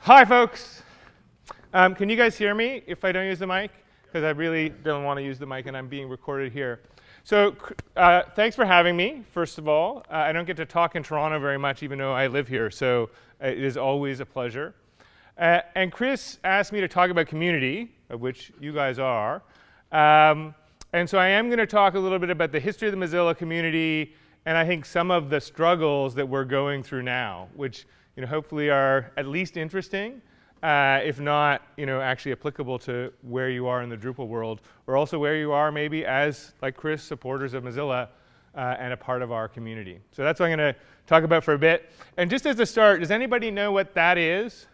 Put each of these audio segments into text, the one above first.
Hi, folks. Can you guys hear me if I don't use the mic? Because I really don't want to use the mic, and I'm being recorded here. So thanks for having me, first of all. I don't get to talk in Toronto very much, even though I live here, so it is always a pleasure. And Chris asked me to talk about community, of which you guys are. And so I am going to talk a little bit about the history of the Mozilla community, and I think some of the struggles that we're going through now, which hopefully are at least interesting, if not actually applicable to where you are in the Drupal world, or also where you are maybe as, like Chris, supporters of Mozilla and a part of our community. So that's what I'm going to talk about for a bit. And just as a start, does anybody know what that is?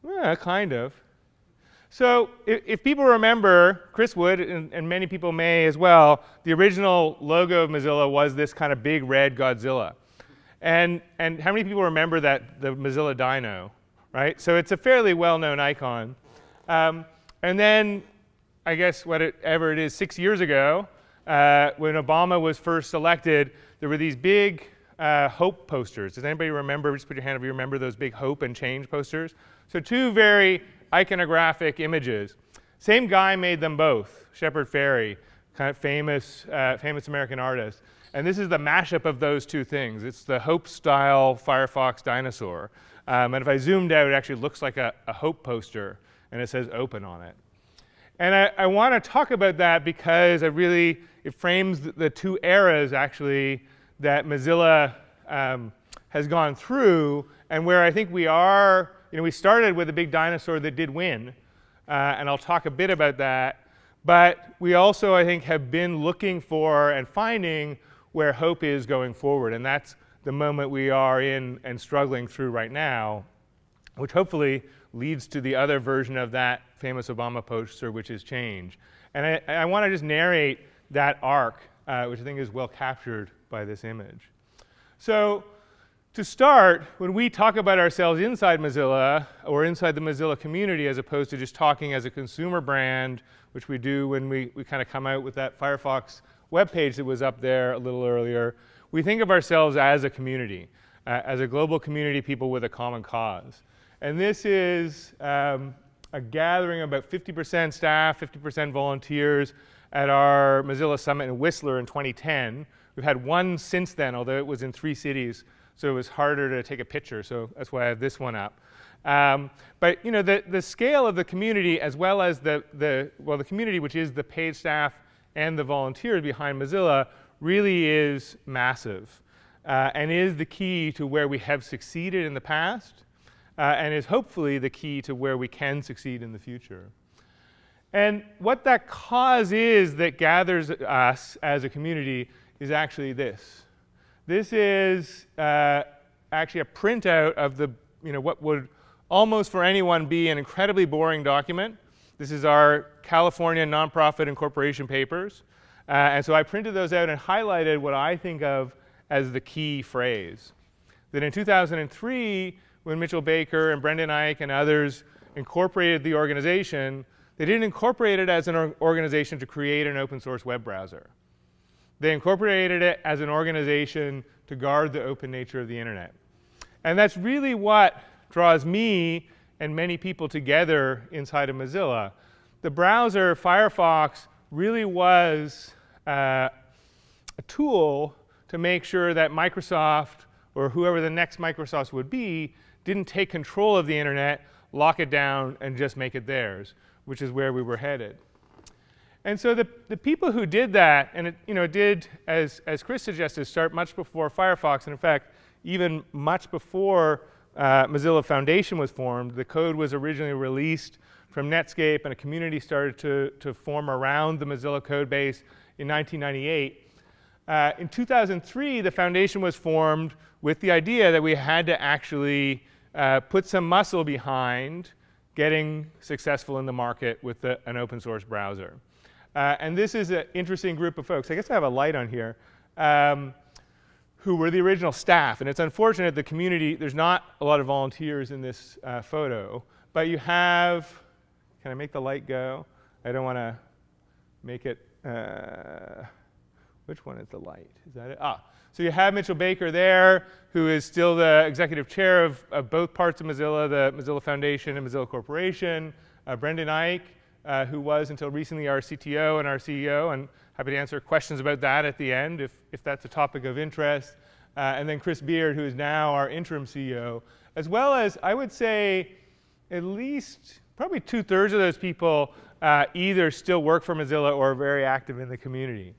Yeah, kind of. So if people remember, Chris would, and many people may as well, the original logo of Mozilla was this kind of big red Godzilla. And how many people remember that, the Mozilla Dino, right? So it's a fairly well-known icon. And then, I guess whatever it is, 6 years ago, when Obama was first elected, there were these big hope posters. Does anybody remember? Just put your hand up if you remember those big hope and change posters. So two very iconographic images. Same guy made them both, Shepard Fairey, kind of famous American artist. And this is the mashup of those two things. It's the Hope-style Firefox dinosaur. And if I zoomed out, it actually looks like a Hope poster, and it says open on it. And I want to talk about that because it frames the two eras, actually, that Mozilla has gone through, and where I think we are. We started with a big dinosaur that did win, and I'll talk a bit about that. But we also, I think, have been looking for and finding where hope is going forward, and that's the moment we are in and struggling through right now, which hopefully leads to the other version of that famous Obama poster, which is change. And I want to just narrate that arc, which I think is well captured by this image. So to start, when we talk about ourselves inside Mozilla or inside the Mozilla community, as opposed to just talking as a consumer brand, which we do when we kind of come out with that Firefox webpage that was up there a little earlier, we think of ourselves as a community, as a global community, people with a common cause. And this is a gathering of about 50% staff, 50% volunteers at our Mozilla Summit in Whistler in 2010. We've had one since then, although it was in 3 cities, so it was harder to take a picture, so that's why I have this one up. But the scale of the community, as well as the community, which is the paid staff and the volunteers behind Mozilla, really is massive, and is the key to where we have succeeded in the past, and is hopefully the key to where we can succeed in the future. And what that cause is that gathers us as a community is actually this. This is actually a printout of what would almost for anyone be an incredibly boring document. This is our California nonprofit incorporation papers. And so I printed those out and highlighted what I think of as the key phrase. That in 2003, when Mitchell Baker and Brendan Eich and others incorporated the organization, they didn't incorporate it as an organization to create an open source web browser. They incorporated it as an organization to guard the open nature of the internet. And that's really what draws me and many people together inside of Mozilla. The browser, Firefox, really was a tool to make sure that Microsoft, or whoever the next Microsoft would be, didn't take control of the internet, lock it down, and just make it theirs, which is where we were headed. And so the people who did that, and it did, as Chris suggested, start much before Firefox, and in fact, even much before Mozilla Foundation was formed. The code was originally released from Netscape, and a community started to form around the Mozilla code base in 1998. In 2003, the foundation was formed with the idea that we had to actually put some muscle behind getting successful in the market with an open source browser. And this is an interesting group of folks. I guess I have a light on here. Who were the original staff. And it's unfortunate the community, there's not a lot of volunteers in this photo, but you have, can I make the light go? I don't want to make it Which one is the light? Is that it? So you have Mitchell Baker there, who is still the executive chair of both parts of Mozilla, the Mozilla Foundation and Mozilla Corporation. Brendan Eich, who was until recently our CTO and our CEO, and happy to answer questions about that at the end if that's a topic of interest. And then Chris Beard, who is now our interim CEO, as well as, I would say, at least probably 2/3 of those people either still work for Mozilla or are very active in the community.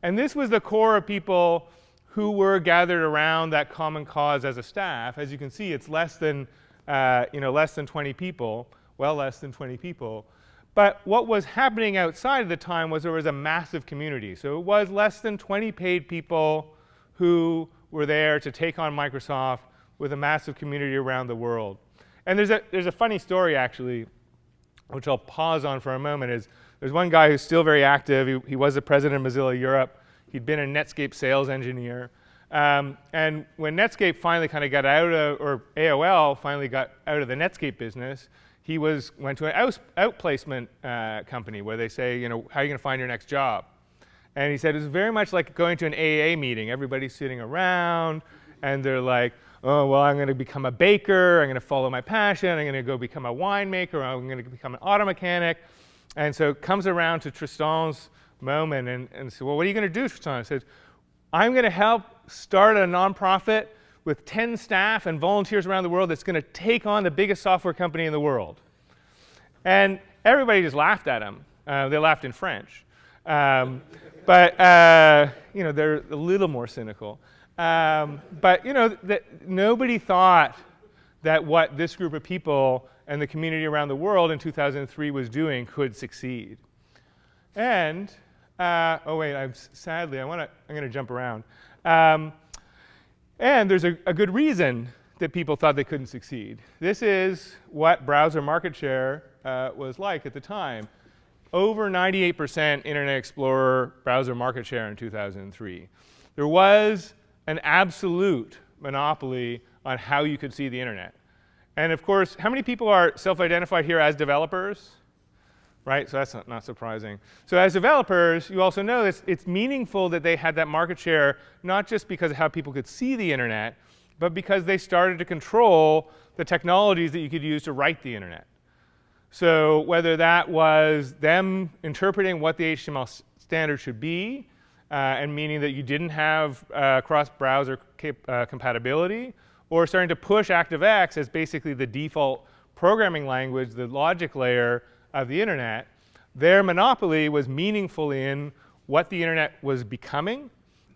And this was the core of people who were gathered around that common cause as a staff. As you can see, it's less than 20 people, well less than 20 people. But what was happening outside of the time was there was a massive community. So it was less than 20 paid people who were there to take on Microsoft with a massive community around the world. And there's a funny story, actually, which I'll pause on for a moment. There's one guy who's still very active. He was the president of Mozilla Europe. He'd been a Netscape sales engineer. And when Netscape finally kind of got out of, or AOL finally got out of the Netscape business, he went to an outplacement company where they say, how are you going to find your next job? And he said it was very much like going to an AA meeting. Everybody's sitting around, and they're like, oh, well, I'm going to become a baker. I'm going to follow my passion. I'm going to go become a winemaker. I'm going to become an auto mechanic. And so it comes around to Tristan's moment and said, well, what are you going to do, Tristan? He says, I'm going to help start a nonprofit with 10 staff and volunteers around the world that's going to take on the biggest software company in the world. And everybody just laughed at him. They laughed in French. But they're a little more cynical. But nobody thought that what this group of people and the community around the world in 2003 was doing could succeed. And sadly, I'm going to jump around. And there's a good reason that people thought they couldn't succeed. This is what browser market share was like at the time. Over 98% Internet Explorer browser market share in 2003. There was an absolute monopoly on how you could see the internet. And of course, how many people are self-identified here as developers? Right, so that's not surprising. So as developers, you also know it's meaningful that they had that market share, not just because of how people could see the internet, but because they started to control the technologies that you could use to write the internet. So whether that was them interpreting what the HTML standard should be, and meaning that you didn't have cross-browser compatibility, or starting to push ActiveX as basically the default programming language, the logic layer of the internet, their monopoly was meaningful in what the internet was becoming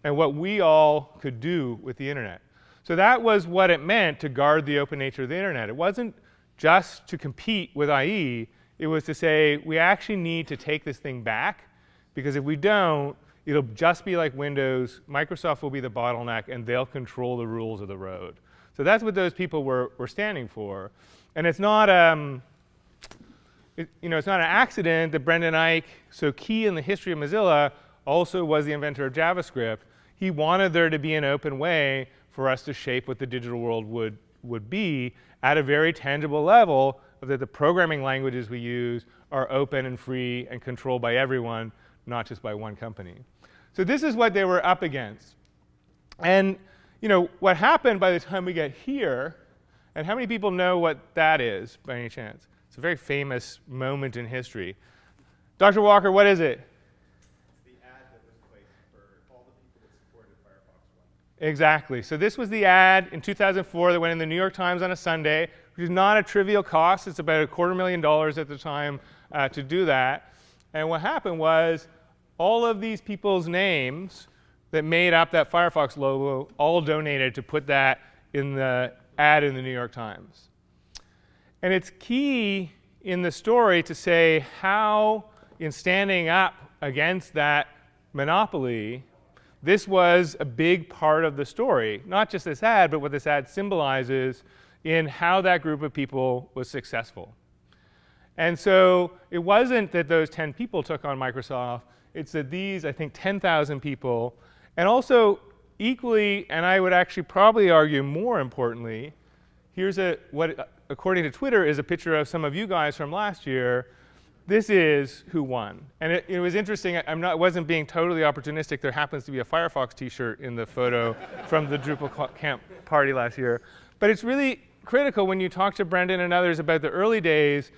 and what we all could do with the internet. So that was what it meant to guard the open nature of the internet. It wasn't just to compete with IE. It was to say, we actually need to take this thing back, because if we don't, it'll just be like Windows. Microsoft will be the bottleneck, and they'll control the rules of the road. So that's what those people were standing for. And it's not it's not an accident that Brendan Eich, so key in the history of Mozilla, also was the inventor of JavaScript. He wanted there to be an open way for us to shape what the digital world would be at a very tangible level, of that the programming languages we use are open and free and controlled by everyone, not just by one company. So this is what they were up against. And what happened by the time we get here, and how many people know what that is by any chance? It's a very famous moment in history. Dr. Walker, what is it? It's the ad that was placed for all the people that supported Firefox 1. Exactly. So this was the ad in 2004 that went in the New York Times on a Sunday, which is not a trivial cost. It's about $250,000 at the time to do that. And what happened was all of these people's names that made up that Firefox logo all donated to put that in the ad in the New York Times. And it's key in the story to say how, in standing up against that monopoly, this was a big part of the story. Not just this ad, but what this ad symbolizes in how that group of people was successful. And so it wasn't that those 10 people took on Microsoft. It's that these, I think, 10,000 people, and also equally, and I would actually probably argue more importantly, here's what, according to Twitter, is a picture of some of you guys from last year. this is who won. And it was interesting. I wasn't being totally opportunistic. There happens to be a Firefox T-shirt in the photo from the DrupalCamp party last year. But it's really critical when you talk to Brendan and others about the early days.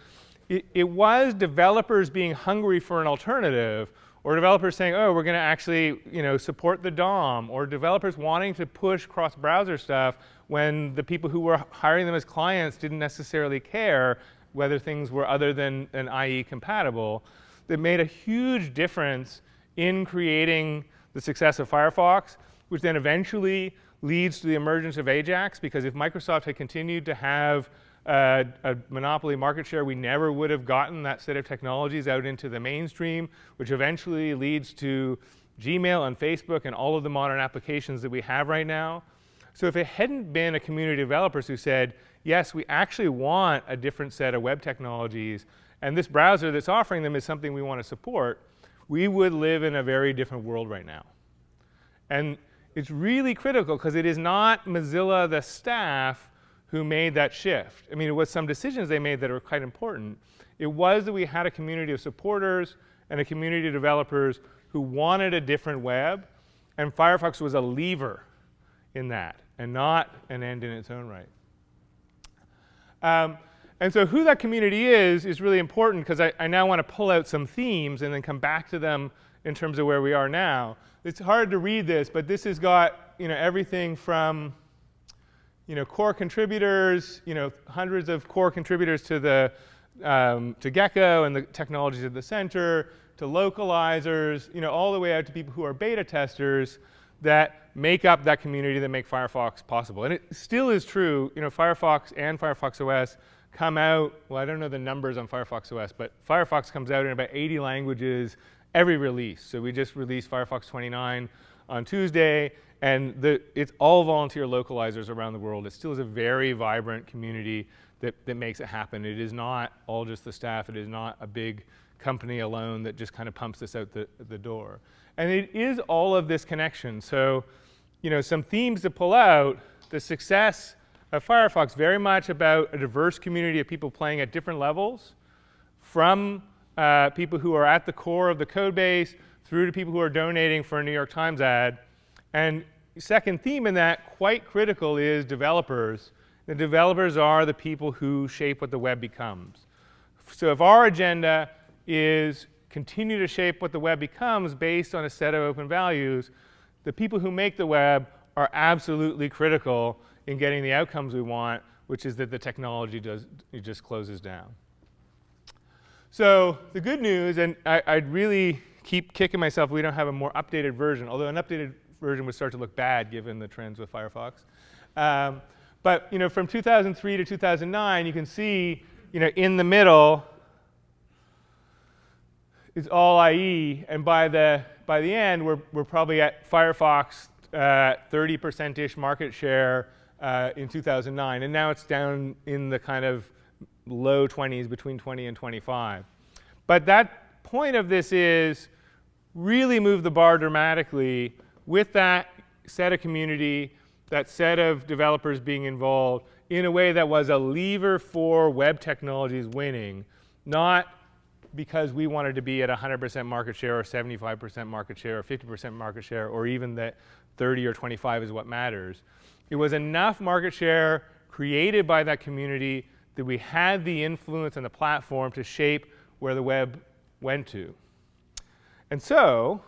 It was developers being hungry for an alternative, or developers saying, oh, we're going to actually support the DOM, or developers wanting to push cross-browser stuff when the people who were hiring them as clients didn't necessarily care whether things were other than IE compatible. That made a huge difference in creating the success of Firefox, which then eventually leads to the emergence of Ajax, because if Microsoft had continued to have a monopoly market share, we never would have gotten that set of technologies out into the mainstream, which eventually leads to Gmail and Facebook and all of the modern applications that we have right now. So if it hadn't been a community of developers who said, yes, we actually want a different set of web technologies, and this browser that's offering them is something we want to support, we would live in a very different world right now. And it's really critical, because it is not Mozilla, the staff, who made that shift. I mean, it was some decisions they made that are quite important. It was that we had a community of supporters and a community of developers who wanted a different web, and Firefox was a lever in that, and not an end in its own right. And so who that community is really important, because I now want to pull out some themes and then come back to them in terms of where we are now. It's hard to read this, but this has got everything from core contributors, hundreds of core contributors to the to Gecko and the technologies at the center, to localizers, all the way out to people who are beta testers that make up that community that make Firefox possible. And it still is true. Firefox and Firefox OS come out. Well, I don't know the numbers on Firefox OS, but Firefox comes out in about 80 languages every release. So we just released Firefox 29 on Tuesday, and it's all volunteer localizers around the world. It still is a very vibrant community that makes it happen. It is not all just the staff. It is not a big company alone that just kind of pumps this out the door. And it is all of this connection. So, some themes to pull out: the success of Firefox, very much about a diverse community of people playing at different levels, from people who are at the core of the code base through to people who are donating for a New York Times ad. And second theme in that, quite critical, is developers. The developers are the people who shape what the web becomes. So if our agenda is continue to shape what the web becomes based on a set of open values, the people who make the web are absolutely critical in getting the outcomes we want, which is that the technology just closes down. So the good news, and I'd really keep kicking myself we don't have a more updated version, although an updated version would start to look bad given the trends with Firefox. But from 2003 to 2009, you can see in the middle is all IE, and by the end, we're probably at Firefox 30%-ish market share in 2009, and now it's down in the kind of low 20s, between 20 and 25. But that point of this is really move the bar dramatically with that set of community, that set of developers being involved in a way that was a lever for web technologies winning, not because we wanted to be at 100% market share or 75% market share or 50% market share, or even that 30 or 25 is what matters. It was enough market share created by that community that we had the influence and the platform to shape where the web went to. And so,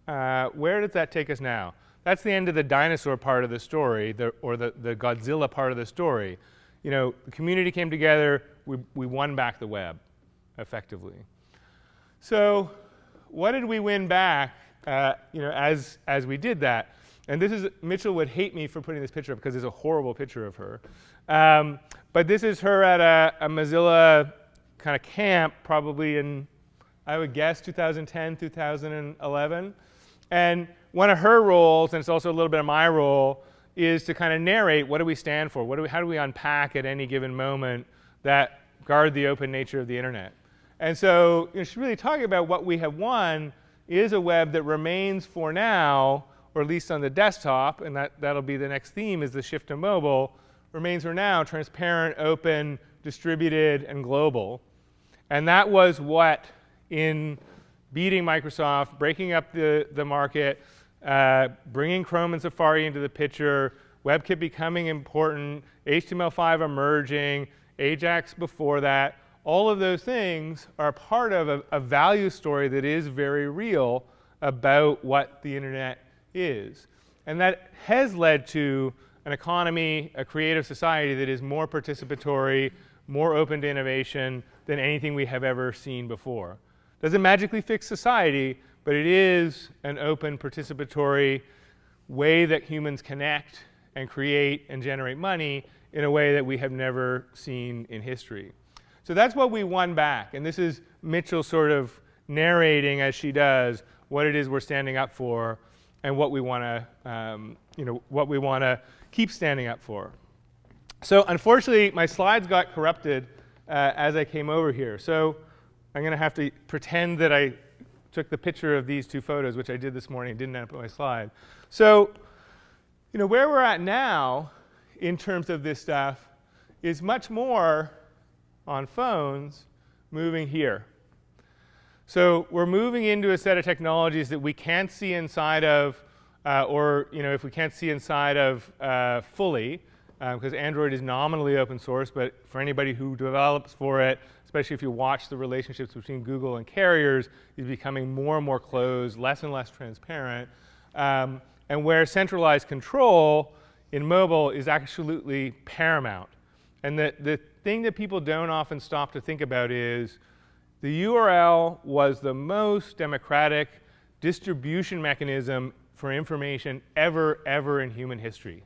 where does that take us now? That's the end of the dinosaur part of the story, or the Godzilla part of the story. The community came together, we won back the web, effectively. So what did we win back as we did that? And this is, Mitchell would hate me for putting this picture up because it's a horrible picture of her. But this is her at a Mozilla kind of camp, probably in, I would guess, 2010, 2011. And one of her roles, and it's also a little bit of my role, is to kind of narrate what do we stand for? How do we unpack at any given moment that guard the open nature of the internet? And so she's really talking about what we have won is a web that remains for now, or at least on the desktop, and that'll be the next theme, is the shift to mobile, remains for now transparent, open, distributed, and global. And that was what, in beating Microsoft, breaking up the market, bringing Chrome and Safari into the picture, WebKit becoming important, HTML5 emerging, Ajax before that, all of those things are part of a value story that is very real about what the internet is. And that has led to an economy, a creative society that is more participatory, more open to innovation than anything we have ever seen before. Doesn't magically fix society, but it is an open, participatory way that humans connect and create and generate money in a way that we have never seen in history. So that's what we won back. And this is Mitchell sort of narrating as she does what it is we're standing up for and what we want to keep standing up for. So unfortunately, my slides got corrupted as I came over here. So I'm going to have to pretend that I took the picture of these two photos, which I did this morning, didn't end up on my slide. So where we're at now in terms of this stuff is much more on phones moving here. So we're moving into a set of technologies that we can't see inside of, or if we can't see inside of fully, because Android is nominally open source, but for anybody who develops for it, especially if you watch the relationships between Google and carriers, is becoming more and more closed, less and less transparent, and where centralized control in mobile is absolutely paramount. And the thing that people don't often stop to think about is the URL was the most democratic distribution mechanism for information ever in human history.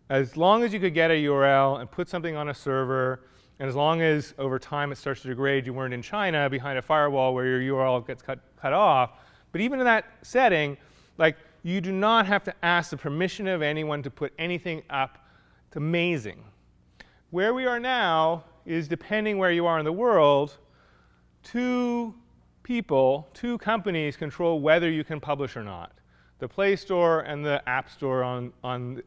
As long as you could get a URL and put something on a server, and as long as over time it starts to degrade, you weren't in China behind a firewall where your URL gets cut off. But even in that setting, you do not have to ask the permission of anyone to put anything up. It's amazing. Where we are now is, depending where you are in the world, two companies control whether you can publish or not. The Play Store and the App Store on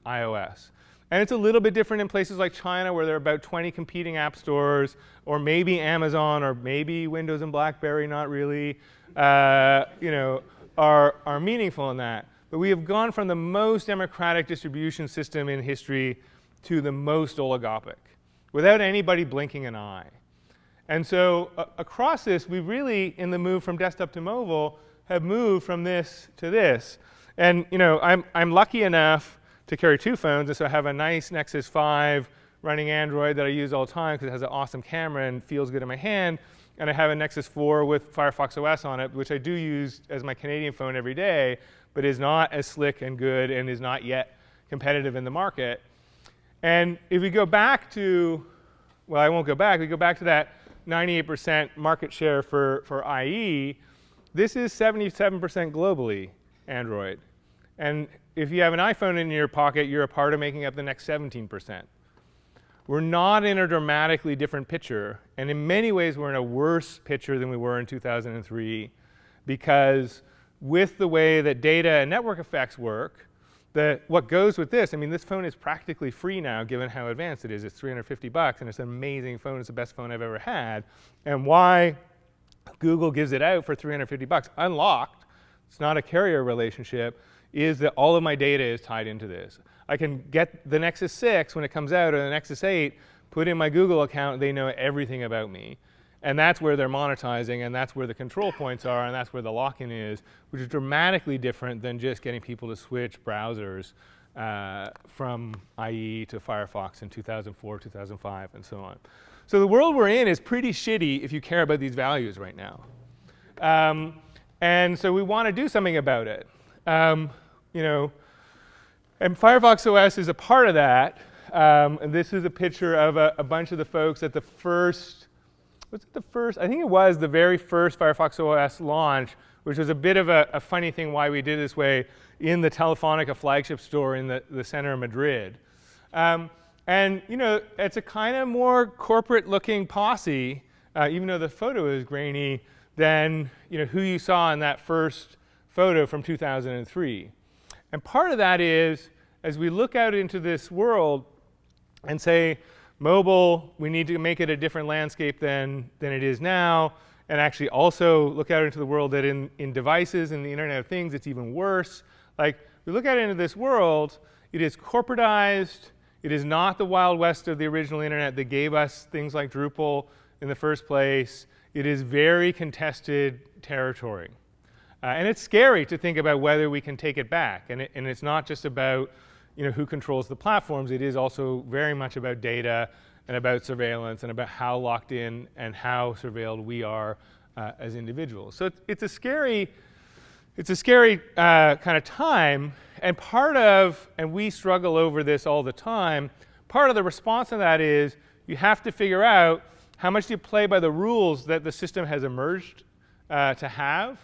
iOS. And it's a little bit different in places like China, where there are about 20 competing app stores, or maybe Amazon, or maybe Windows and BlackBerry, not really, are meaningful in that. But we have gone from the most democratic distribution system in history to the most oligopic, without anybody blinking an eye. And so across this, we really, in the move from desktop to mobile, have moved from this to this. And I'm lucky enough to carry two phones, and so I have a nice Nexus 5 running Android that I use all the time because it has an awesome camera and feels good in my hand. And I have a Nexus 4 with Firefox OS on it, which I do use as my Canadian phone every day, but is not as slick and good and is not yet competitive in the market. And if we go back to, well, I won't go back. We go back to that 98% market share for IE. This is 77% globally Android. And if you have an iPhone in your pocket, you're a part of making up the next 17%. We're not in a dramatically different picture. And in many ways, we're in a worse picture than we were in 2003, because with the way that data and network effects work, what goes with this, this phone is practically free now, given how advanced it is. It's $350, and it's an amazing phone. It's the best phone I've ever had. And why Google gives it out for $350, unlocked, it's not a carrier relationship, is that all of my data is tied into this. I can get the Nexus 6 when it comes out, or the Nexus 8, put in my Google account, they know everything about me. And that's where they're monetizing, and that's where the control points are, and that's where the lock-in is, which is dramatically different than just getting people to switch browsers from IE to Firefox in 2004, 2005, and so on. So the world we're in is pretty shitty if you care about these values right now. And so we want to do something about it. And Firefox OS is a part of that. And this is a picture of a bunch of the folks at the first, was it the first? I think it was the very first Firefox OS launch, which was a bit of a funny thing why we did it this way, in the Telefonica flagship store in the center of Madrid. And it's a kind of more corporate-looking posse, even though the photo is grainy, than who you saw in that first photo from 2003. And part of that is, as we look out into this world and say, Mobile, we need to make it a different landscape than it is now, and actually also look out into the world that in devices and the Internet of Things, it's even worse. Like, we look out into this world, it is corporatized, it is not the Wild West of the original Internet that gave us things like Drupal in the first place. It is very contested territory. And it's scary to think about whether we can take it back. And it's not just about who controls the platforms. It is also very much about data and about surveillance and about how locked in and how surveilled we are as individuals. So it's a scary kind of time. And we struggle over this all the time. Part of the response to that is you have to figure out how much do you play by the rules that the system has emerged to have,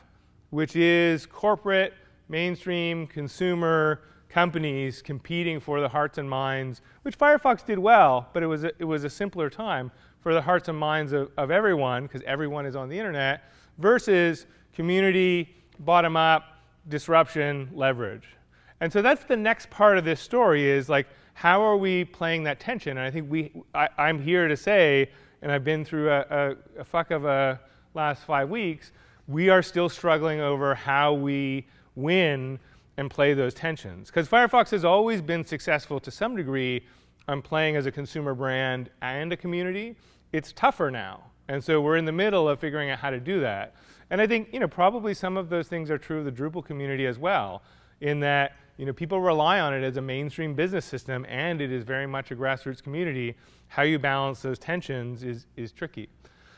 which is corporate, mainstream, consumer companies competing for the hearts and minds, which Firefox did well, but it was a simpler time for the hearts and minds of everyone, because everyone is on the internet, versus community, bottom-up, disruption, leverage. And so that's the next part of this story is like, how are we playing that tension? And I think I'm here to say, and I've been through a fuck of a last 5 weeks, we are still struggling over how we win and play those tensions. Because Firefox has always been successful to some degree on playing as a consumer brand and a community. It's tougher now. And so we're in the middle of figuring out how to do that. And I think probably some of those things are true of the Drupal community as well, in that people rely on it as a mainstream business system, and it is very much a grassroots community. How you balance those tensions is tricky.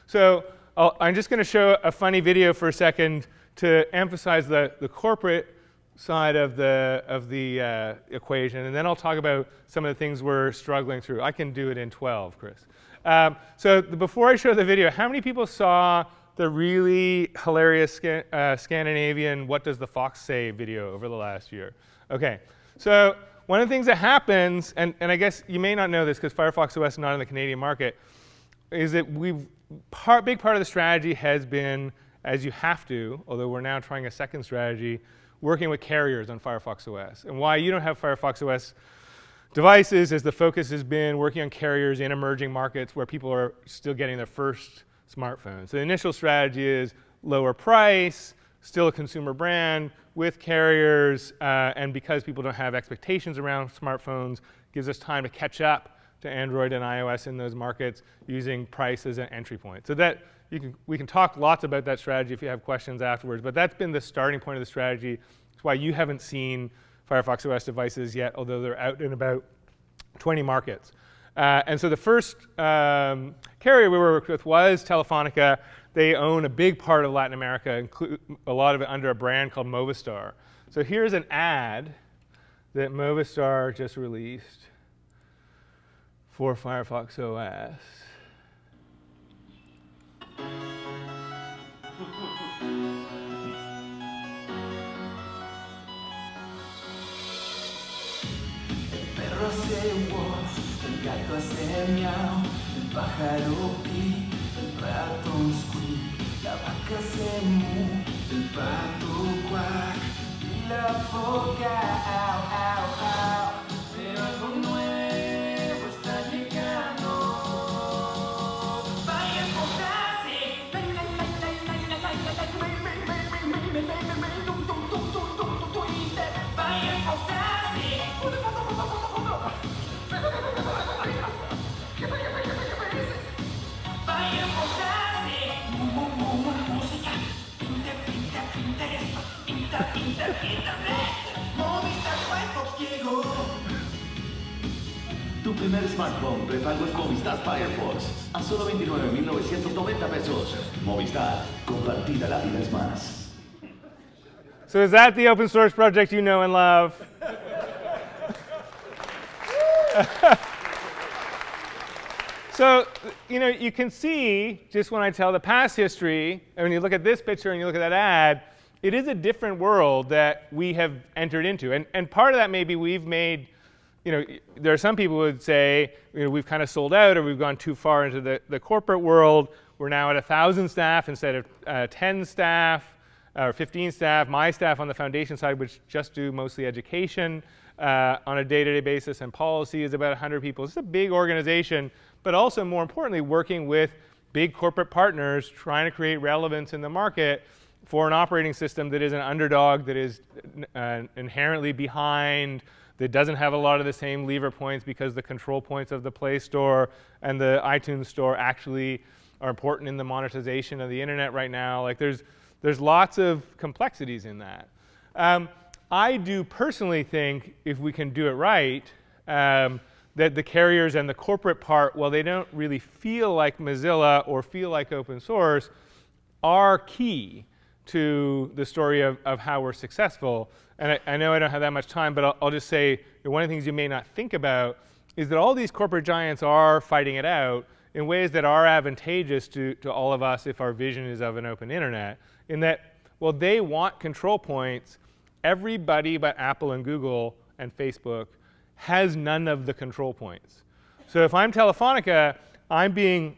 So I'm just going to show a funny video for a second to emphasize the corporate side of the equation, and then I'll talk about some of the things we're struggling through. I can do it in 12, Chris. So before I show the video, how many people saw the really hilarious Scandinavian "What Does the Fox Say" video over the last year? Okay, so one of the things that happens, and I guess you may not know this because Firefox OS is not in the Canadian market, is that big part of the strategy has been, as you have to, although we're now trying a second strategy, working with carriers on Firefox OS. And why you don't have Firefox OS devices is the focus has been working on carriers in emerging markets where people are still getting their first smartphone. So the initial strategy is lower price, still a consumer brand with carriers, and because people don't have expectations around smartphones, gives us time to catch up to Android and iOS in those markets using price as an entry point. So that we can talk lots about that strategy if you have questions afterwards, but that's been the starting point of the strategy. That's why you haven't seen Firefox OS devices yet, although they're out in about 20 markets. And so the first carrier we worked with was Telefonica. They own a big part of Latin America, a lot of it under a brand called Movistar. So here's an ad that Movistar just released for Firefox OS. Perro hace wof, el gato hace miau, el pájaro pi, el ratón squeak, la vaca hace mu, el pato quack, y la foca au, au, au. Pero algo nuevo está llegando. Firefox Tu primer smartphone prepago es Movistar Firefox a solo 29.990 pesos. Movistar, compartida la vida es más. So is that the open source project you know and love? So, you can see, just when I tell the past history, and when you look at this picture and you look at that ad, it is a different world that we have entered into. And part of that maybe we've made, there are some people who would say, we've kind of sold out or we've gone too far into the corporate world. We're now at 1,000 staff instead of 10 staff or 15 staff. My staff on the foundation side, which just do mostly education, on a day-to-day basis, and policy is about 100 people. It's a big organization, but also more importantly, working with big corporate partners trying to create relevance in the market for an operating system that is an underdog, that is inherently behind, that doesn't have a lot of the same lever points because the control points of the Play Store and the iTunes Store actually are important in the monetization of the internet right now. Like there's lots of complexities in that. I do personally think if we can do it right, that the carriers and the corporate part, while they don't really feel like Mozilla or feel like open source, are key to the story of how we're successful. And I know I don't have that much time, but I'll just say one of the things you may not think about is that all these corporate giants are fighting it out in ways that are advantageous to all of us if our vision is of an open internet, in that, well, they want control points. Everybody but Apple and Google and Facebook has none of the control points. So if I'm Telefonica, I'm being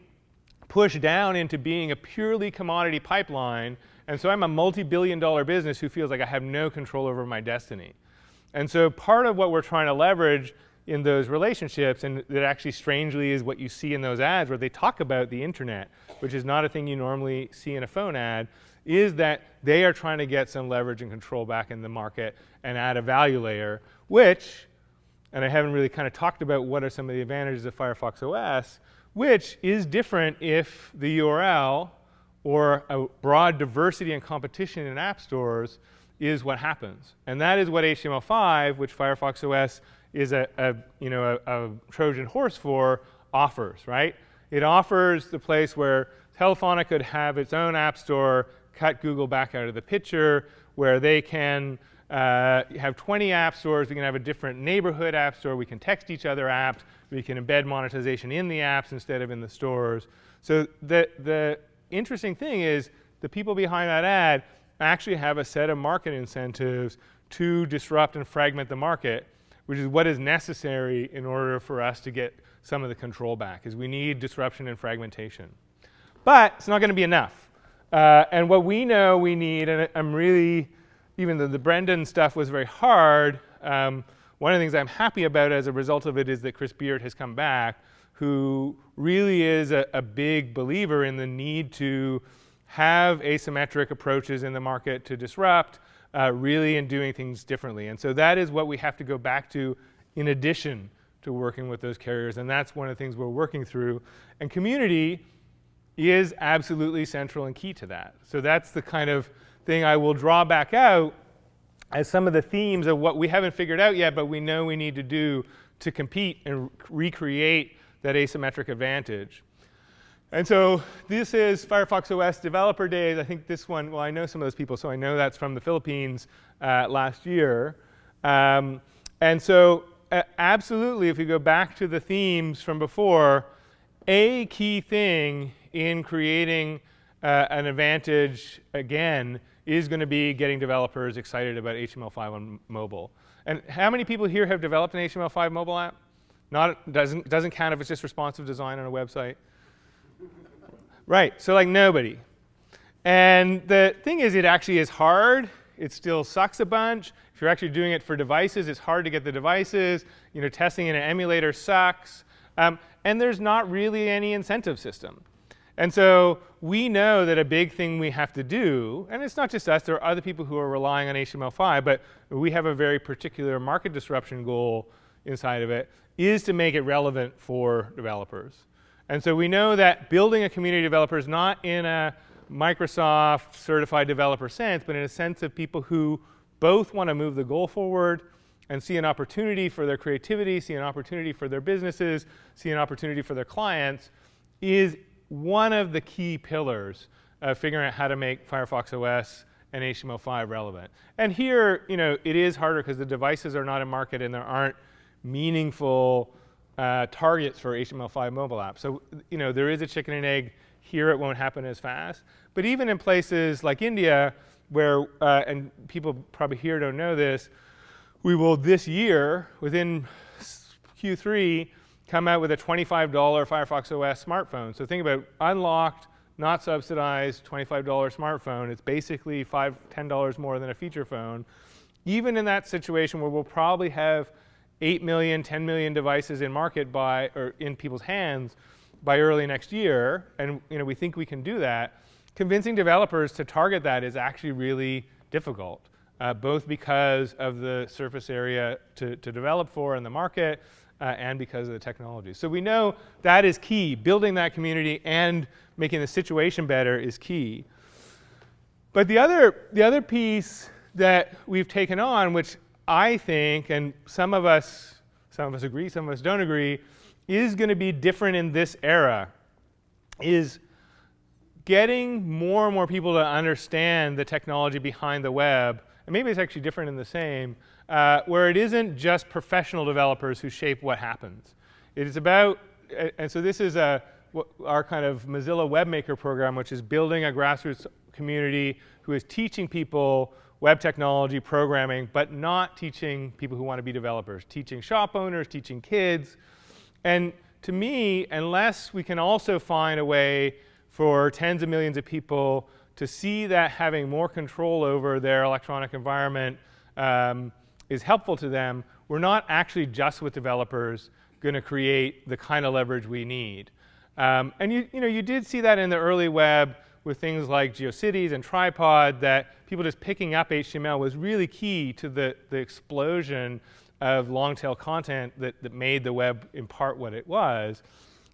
pushed down into being a purely commodity pipeline, and so I'm a multi-billion-dollar business who feels like I have no control over my destiny. And so part of what we're trying to leverage in those relationships, and that actually strangely is what you see in those ads where they talk about the internet, which is not a thing you normally see in a phone ad, is that they are trying to get some leverage and control back in the market and add a value layer, which, and I haven't really kind of talked about what are some of the advantages of Firefox OS, which is different if the URL or a broad diversity and competition in app stores is what happens. And that is what HTML5, which Firefox OS is a Trojan horse for, offers, right? It offers the place where Telefonica could have its own app store, cut Google back out of the picture, where they can have 20 app stores. We can have a different neighborhood app store. We can text each other apps. We can embed monetization in the apps instead of in the stores. So the interesting thing is the people behind that ad actually have a set of market incentives to disrupt and fragment the market, which is what is necessary in order for us to get some of the control back, is we need disruption and fragmentation. But it's not going to be enough. And what we know we need, and I'm really, even though the Brendan stuff was very hard, one of the things I'm happy about as a result of it is that Chris Beard has come back, who really is a big believer in the need to have asymmetric approaches in the market to disrupt, really in doing things differently. And so that is what we have to go back to in addition to working with those carriers. And that's one of the things we're working through. And community is absolutely central and key to that. So that's the kind of thing I will draw back out as some of the themes of what we haven't figured out yet, but we know we need to do to compete and recreate that asymmetric advantage. And so this is Firefox OS Developer Days. I think this one, well, I know some of those people, so I know that's from the Philippines last year. And so absolutely, if we go back to the themes from before, a key thing in creating an advantage, again, is going to be getting developers excited about HTML5 on mobile. And how many people here have developed an HTML5 mobile app? Doesn't count if it's just responsive design on a website. Right, so like nobody. And the thing is, it actually is hard. It still sucks a bunch. If you're actually doing it for devices, it's hard to get the devices. Testing in an emulator sucks. And there's not really any incentive system. And so we know that a big thing we have to do, and it's not just us, there are other people who are relying on HTML5, but we have a very particular market disruption goal inside of it, is to make it relevant for developers. And so we know that building a community of developers, not in a Microsoft certified developer sense, but in a sense of people who both want to move the goal forward and see an opportunity for their creativity, see an opportunity for their businesses, see an opportunity for their clients, is one of the key pillars of figuring out how to make Firefox OS and HTML5 relevant. And here, it is harder because the devices are not in market and there aren't meaningful targets for HTML5 mobile apps. So, there is a chicken and egg. Here it won't happen as fast. But even in places like India, where, and people probably here don't know this, we will this year, within Q3, come out with a $25 Firefox OS smartphone. So think about unlocked, not subsidized, $25 smartphone. It's basically $5, $10 more than a feature phone even in that situation where we'll probably have 8 million, 10 million devices in market or in people's hands by early next year, and we think we can do that, convincing developers to target that is actually really difficult, both because of the surface area to develop for in the market and because of the technology. So we know that is key. Building that community and making the situation better is key. But the other piece that we've taken on, which I think, and some of us agree, some of us don't agree, is going to be different in this era, is getting more and more people to understand the technology behind the web. And maybe it's actually different in the same, where it isn't just professional developers who shape what happens. It is about, and so this is our kind of Mozilla Webmaker program, which is building a grassroots community who is teaching people web technology, programming, but not teaching people who want to be developers, teaching shop owners, teaching kids. And to me, unless we can also find a way for tens of millions of people to see that having more control over their electronic environment is helpful to them, we're not actually just with developers going to create the kind of leverage we need. And you did see that in the early web with things like GeoCities and Tripod, that people just picking up HTML was really key to the explosion of long-tail content that made the web in part what it was.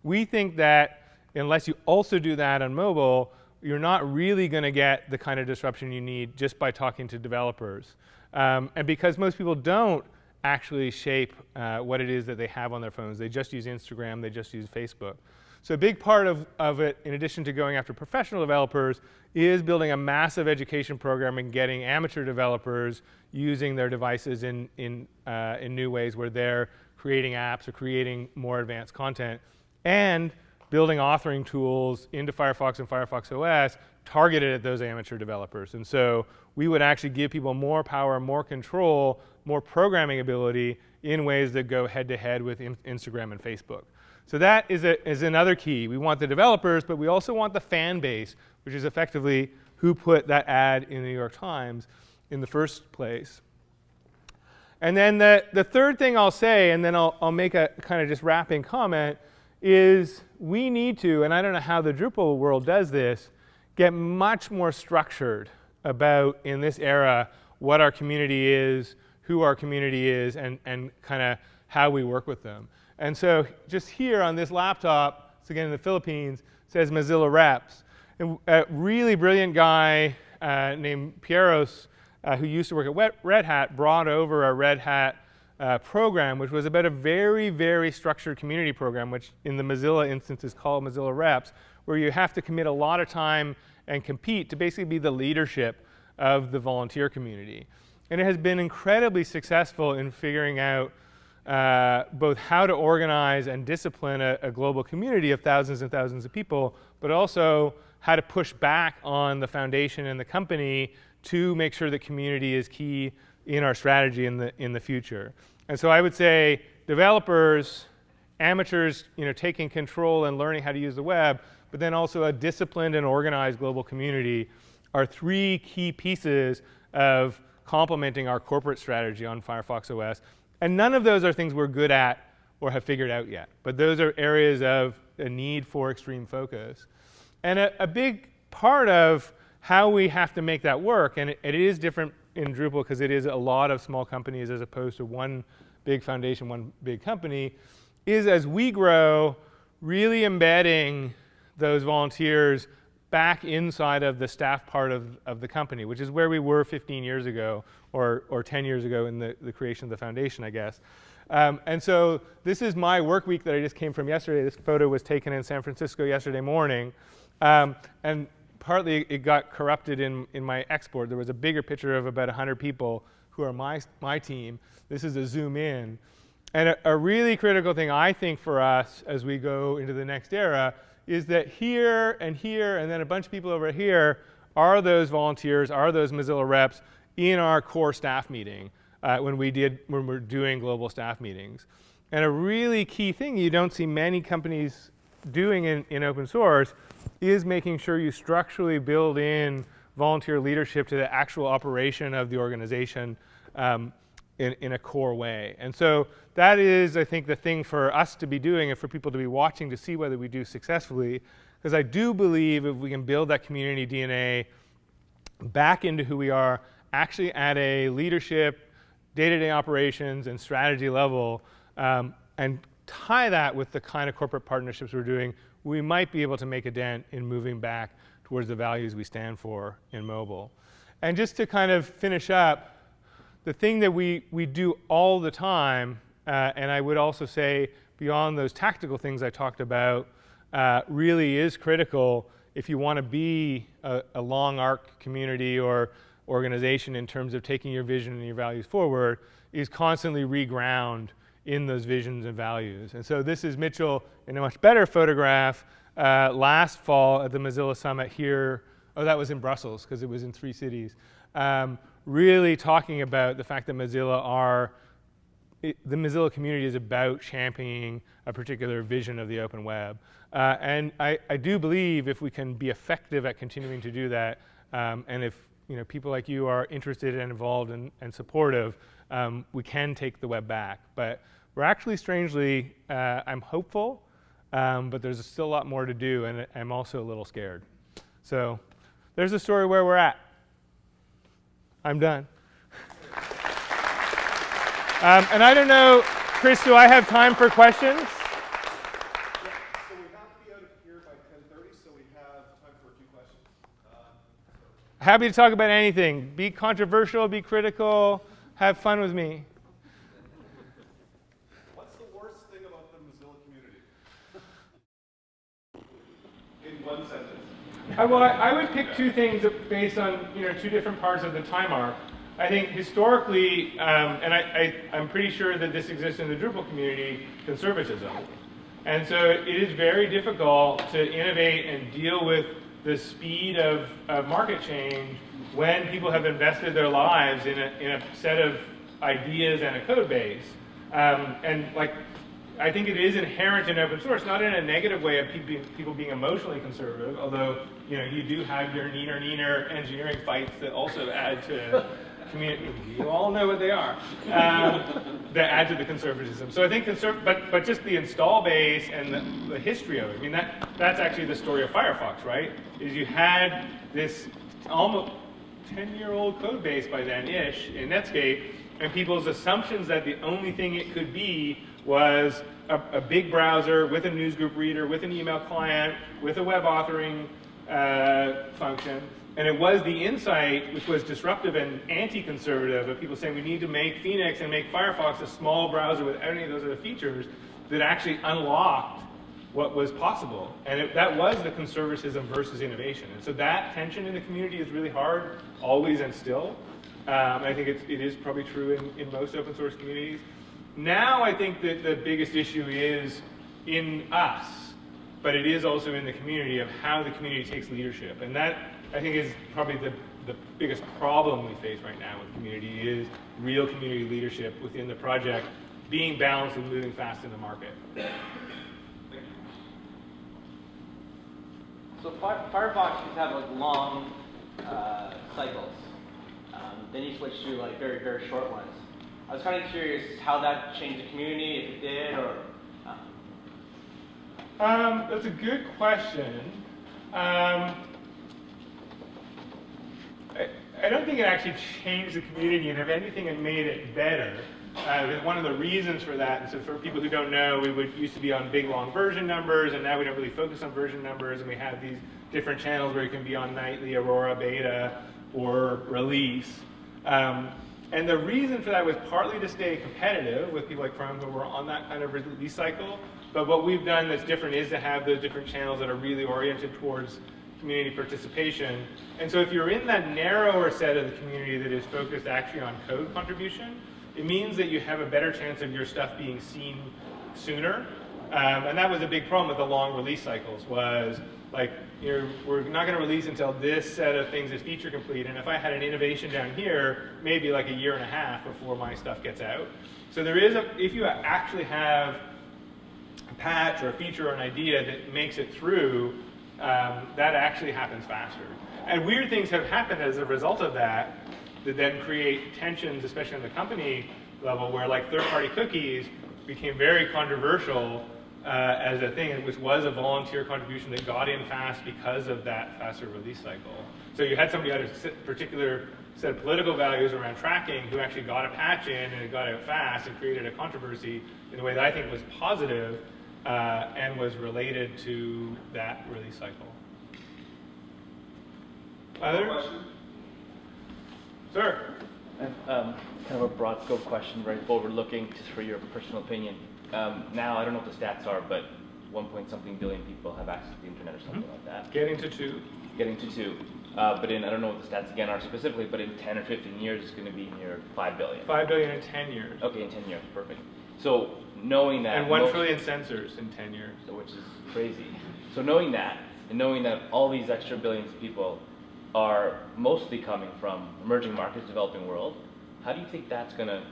We think that unless you also do that on mobile, you're not really going to get the kind of disruption you need just by talking to developers. And because most people don't actually shape what it is that they have on their phones. They just use Instagram, they just use Facebook. So a big part of it, in addition to going after professional developers, is building a massive education program and getting amateur developers using their devices in new ways where they're creating apps or creating more advanced content, and building authoring tools into Firefox and Firefox OS targeted at those amateur developers. And so we would actually give people more power, more control, more programming ability in ways that go head-to-head with Instagram and Facebook. So that is another key. We want the developers, but we also want the fan base, which is effectively who put that ad in the New York Times in the first place. And then the third thing I'll say, and then I'll make a kind of just wrapping comment, is we need to, and I don't know how the Drupal world does this, get much more structured about, in this era, what our community is, who our community is, and kind of how we work with them. And so just here on this laptop, it's again in the Philippines, says Mozilla Reps. And a really brilliant guy named Pieros, who used to work at Red Hat, brought over a Red Hat program, which was about a very, very structured community program, which in the Mozilla instance is called Mozilla Reps, where you have to commit a lot of time and compete to basically be the leadership of the volunteer community. And it has been incredibly successful in figuring out both how to organize and discipline a global community of thousands and thousands of people, but also how to push back on the foundation and the company to make sure that community is key in our strategy in the future. And so I would say developers, amateurs, taking control and learning how to use the web, but then also a disciplined and organized global community are three key pieces of complementing our corporate strategy on Firefox OS. And none of those are things we're good at or have figured out yet. But those are areas of a need for extreme focus. And a big part of how we have to make that work, and it is different in Drupal because it is a lot of small companies as opposed to one big foundation, one big company, is as we grow, really embedding those volunteers back inside of the staff part of the company, which is where we were 15 years ago or 10 years ago in the creation of the foundation, I guess. And so this is my work week that I just came from yesterday. This photo was taken in San Francisco yesterday morning. And partly it got corrupted in my export. There was a bigger picture of about 100 people who are my team. This is a zoom in. And a really critical thing, I think, for us as we go into the next era is that here, and then a bunch of people over here are those volunteers, are those Mozilla reps in our core staff meeting when we're doing global staff meetings. And a really key thing you don't see many companies doing in open source is making sure you structurally build in volunteer leadership to the actual operation of the organization in a core way. And so that is, I think, the thing for us to be doing and for people to be watching to see whether we do successfully. Because I do believe if we can build that community DNA back into who we are, actually at a leadership, day-to-day operations, and strategy level, and tie that with the kind of corporate partnerships we're doing, we might be able to make a dent in moving back towards the values we stand for in mobile. And just to kind of finish up, the thing that we do all the time, and I would also say beyond those tactical things I talked about, really is critical if you want to be a long arc community or organization in terms of taking your vision and your values forward, is constantly reground in those visions and values. And so this is Mitchell in a much better photograph last fall at the Mozilla Summit here. Oh, that was in Brussels because it was in 3 cities. Really talking about the fact that the Mozilla community is about championing a particular vision of the open web. And I do believe if we can be effective at continuing to do that, and if people like you are interested and involved and supportive, we can take the web back. But we're actually, strangely, I'm hopeful, but there's still a lot more to do, and I'm also a little scared. So there's a story where we're at. I'm done. And I don't know, Chris, do I have time for questions? Yeah, so we have to be out of here by 10:30, so we have time for a few questions. Happy to talk about anything. Be controversial, be critical, have fun with me. What's the worst thing about the Mozilla community? In one sentence. Well, I would pick 2 things based on 2 different parts of the time arc. I think historically, and I'm pretty sure that this exists in the Drupal community, conservatism. And so it is very difficult to innovate and deal with the speed of market change when people have invested their lives in a set of ideas and a code base. And I think it is inherent in open source, not in a negative way of people being emotionally conservative, although you do have your neener engineering fights that also add to community. You all know what they are. That add to the conservatism. So I think but just the install base and the history of it. I mean that's actually the story of Firefox, right? Is you had this almost 10-year-old code base by then-ish in Netscape, and people's assumptions that the only thing it could be was a big browser with a newsgroup reader, with an email client, with a web authoring function. And it was the insight, which was disruptive and anti-conservative, of people saying we need to make Phoenix and make Firefox a small browser with any of those other features, that actually unlocked what was possible. And that was the conservatism versus innovation. And so that tension in the community is really hard, always and still. I think it is probably true in most open source communities. Now I think that the biggest issue is in us, but it is also in the community of how the community takes leadership. And that, I think, is probably the biggest problem we face right now with community, is real community leadership within the project being balanced and moving fast in the market. So Firefox used to have long cycles. Then you switched to very, very short ones. I was kind of curious how that changed the community, if it did, or. That's a good question. I don't think it actually changed the community, and if anything, it made it better. One of the reasons for that, and so for people who don't know, we used to be on big, long version numbers, and now we don't really focus on version numbers, and we have these different channels where you can be on nightly, Aurora, beta, or release. And the reason for that was partly to stay competitive with people like Chrome who were on that kind of release cycle. But what we've done that's different is to have those different channels that are really oriented towards community participation. And so if you're in that narrower set of the community that is focused actually on code contribution, it means that you have a better chance of your stuff being seen sooner. And that was a big problem with the long release cycles, was we're not going to release until this set of things is feature complete. And if I had an innovation down here, maybe like a year and a half before my stuff gets out. So there is if you actually have a patch or a feature or an idea that makes it through, that actually happens faster. And weird things have happened as a result of that. that then create tensions, especially on the company level, where like third-party cookies became very controversial as a thing, which was a volunteer contribution that got in fast because of that faster release cycle. So you had somebody who had a particular set of political values around tracking who actually got a patch in and it got out fast and created a controversy in a way that I think was positive and was related to that release cycle. Other Question? Sir? Kind of a broad scope question, very forward-looking, just for your personal opinion. Now, I don't know what the stats are, but 1-point-something billion people have access to the internet or something like that. Getting to 2. Getting to 2. But I don't know what the stats again are specifically, but in 10 or 15 years, it's going to be near 5 billion. 5 billion in 10 years. Okay, in 10 years, perfect. So knowing that... And 1 trillion sensors in 10 years. Which is crazy. So knowing that, and knowing that all these extra billions of people are mostly coming from emerging markets, developing world, how do you think that's going to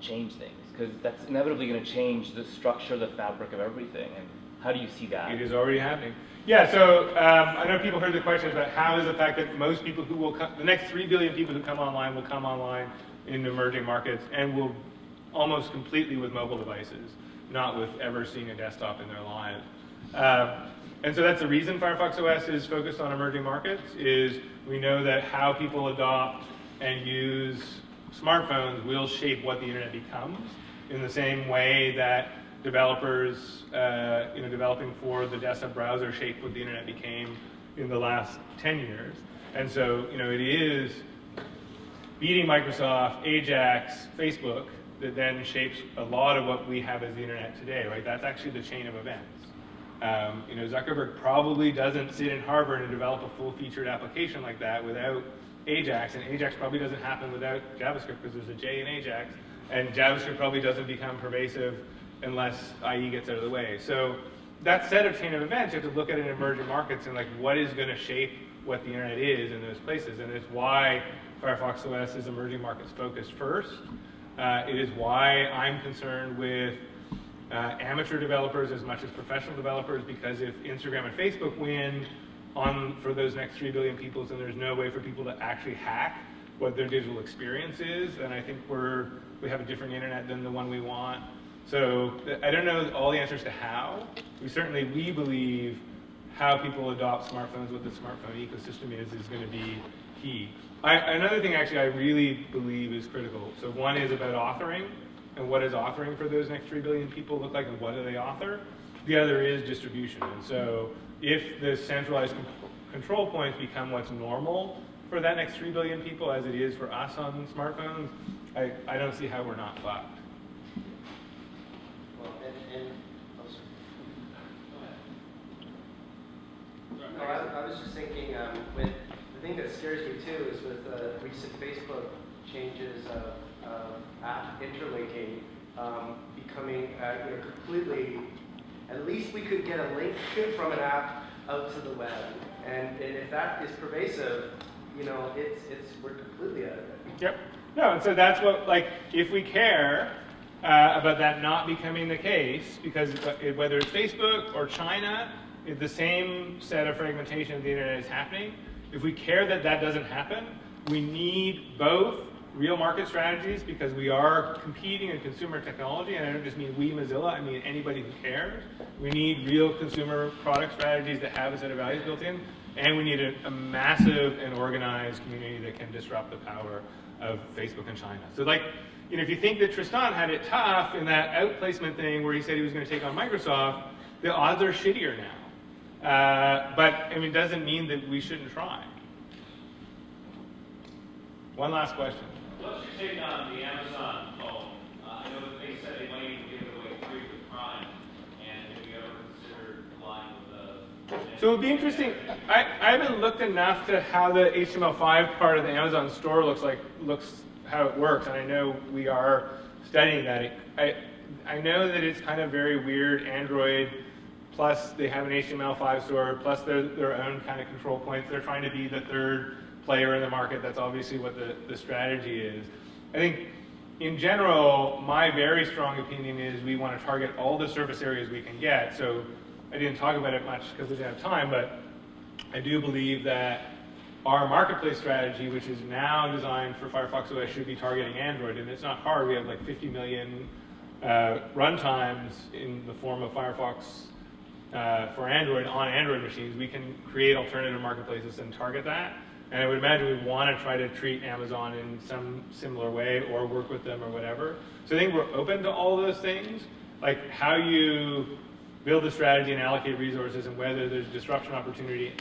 change things? Because that's inevitably going to change the structure, the fabric of everything. And how do you see that? It is already happening. Yeah, so I know people heard the questions about how is the fact that most people who will come, the next 3 billion people who come online will come online in emerging markets and will almost completely with mobile devices, not with ever seeing a desktop in their lives. And so that's the reason Firefox OS is focused on emerging markets, is we know that how people adopt and use smartphones will shape what the internet becomes in the same way that developers developing for the desktop browser shaped what the internet became in the last 10 years. And so, it is beating Microsoft, Ajax, Facebook that then shapes a lot of what we have as the internet today, right? That's actually the chain of events. Zuckerberg probably doesn't sit in Harvard and develop a full-featured application like that without Ajax, and Ajax probably doesn't happen without JavaScript because there's a J in Ajax, and JavaScript probably doesn't become pervasive unless IE gets out of the way. So that set of chain of events, you have to look at it in emerging markets and like what is going to shape what the internet is in those places, and it's why Firefox OS is emerging markets focused first. It is why I'm concerned with amateur developers as much as professional developers, because if Instagram and Facebook win for those next 3 billion people, and there's no way for people to actually hack what their digital experience is, then I think we have a different internet than the one we want. So I don't know all the answers to how. We believe how people adopt smartphones, what the smartphone ecosystem is going to be key. Another thing actually I really believe is critical. So one is about authoring, and what does authoring for those next 3 billion people look like, and what do they author? The other is distribution. And so if the centralized control points become what's normal for that next 3 billion people, as it is for us on smartphones, I don't see how we're not fucked. Well, no, I was just thinking, with the thing that scares me too is with recent Facebook changes of app interlinking becoming completely. At least we could get a link from an app out to the web, and if that is pervasive, we're completely out of it. Yep. No, and so that's what, if we care about that not becoming the case, because whether it's Facebook or China, the same set of fragmentation of the internet is happening. If we care that that doesn't happen, we need both real market strategies, because we are competing in consumer technology, and I don't just mean we, Mozilla, I mean anybody who cares. We need real consumer product strategies that have a set of values built in, and we need a massive and organized community that can disrupt the power of Facebook and China. So if you think that Tristan had it tough in that outplacement thing where he said he was going to take on Microsoft, the odds are shittier now. But it doesn't mean that we shouldn't try. One last question. What's your take on the Amazon phone? I know that they said they might even give it away free with Prime, and have you ever considered applying with So it would be interesting. I haven't looked enough to how the HTML5 part of the Amazon store looks how it works, and I know we are studying that. I know that it's kind of very weird. Android, plus they have an HTML5 store, plus their own kind of control points. They're trying to be the third player in the market. That's obviously what the strategy is. I think in general, my very strong opinion is we want to target all the surface areas we can get. So I didn't talk about it much because we didn't have time, but I do believe that our marketplace strategy, which is now designed for Firefox OS, should be targeting Android, and it's not hard. We have like 50 million runtimes in the form of Firefox for Android on Android machines. We can create alternative marketplaces and target that. And I would imagine we want to try to treat Amazon in some similar way or work with them or whatever. So I think we're open to all those things, like how you build a strategy and allocate resources and whether there's disruption opportunity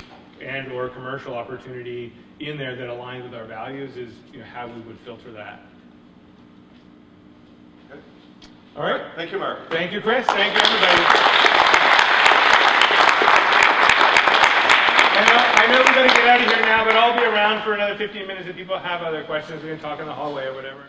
and or commercial opportunity in there that aligns with our values is how we would filter that. Okay. All right. Thank you, Mark. Thank you, Chris. Thank you, everybody. I know we're going to get out of here now, but I'll be around for another 15 minutes if people have other questions. We can talk in the hallway or whatever.